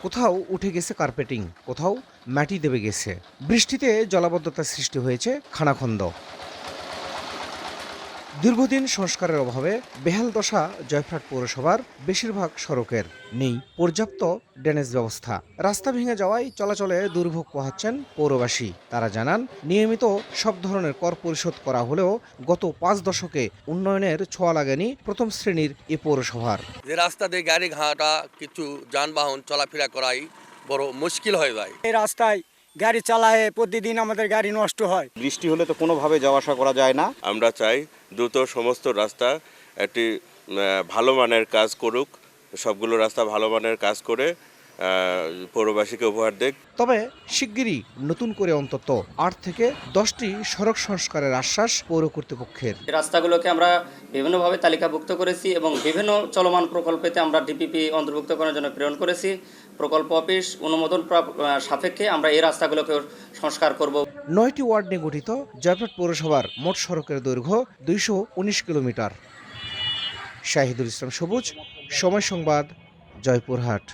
কোথাও উঠে গেছে কার্পেটিং, কোথাও মাটি দেবে গেছে। বৃষ্টিতে জলাবদ্ধতা সৃষ্টি হয়েছে খানাখন্দ। দীর্ঘদিন সংস্কারের অভাবে বেহাল দশা জয়ফ্রাট পৌরসভার বেশিরভাগ সড়কের। নেই পর্যাপ্ত ড্রেনেজ ব্যবস্থা। রাস্তা ভেঙে যাওয়ায় চলাচলে দুর্ভোগ পোহাচ্ছেন পৌরবাসী। তারা জানান, নিয়মিত সব ধরনের কর পরিশোধ করা হলেও গত 5 দশকে উন্নয়নের ছোঁয়া লাগেনি প্রথম শ্রেণীর এ পৌরসভার। যে রাস্তা দিয়ে গাড়ি ঘাটা কিছু যানবাহন চলাফেরা করাই বড় মুশকিল হয়ে যায়। এই রাস্তায় গাড়ি চালায় প্রতিদিন আমাদের গাড়ি নষ্ট হয়। বৃষ্টি হলে তো কোনোভাবে যাওয়া আসা করা যায় না। আমরা চাই দ্রুত সমস্ত রাস্তা একটি ভালো মানের কাজ করুক, সবগুলো রাস্তা ভালো মানের কাজ করে পৌরবাসীকে উপহার দেখ। তবে শিগগিরই নতুন করে অন্তত 8 থেকে 10টি সড়ক সংস্কারের আশ্বাস পৌর কর্তৃপক্ষের। রাস্তাগুলোকে আমরা বিভিন্নভাবে তালিকাভুক্ত করেছি এবং বিভিন্ন চলমান প্রকল্পেতে আমরা ডিপিপি অন্তর্ভুক্ত করার জন্য প্রেরণ করেছি। প্রকল্প অফিস অনুমোদন সাপেক্ষে আমরা এই রাস্তাগুলোকে সংস্কার করব। 9টি ওয়ার্ড নিয়ে গঠিত জয়ফ্রাট পৌরসভার মোট সড়কের দৈর্ঘ্য 219 কিলোমিটার। শাহিদুল ইসলাম সবুজ, সময় সংবাদ, জয়পুরহাট।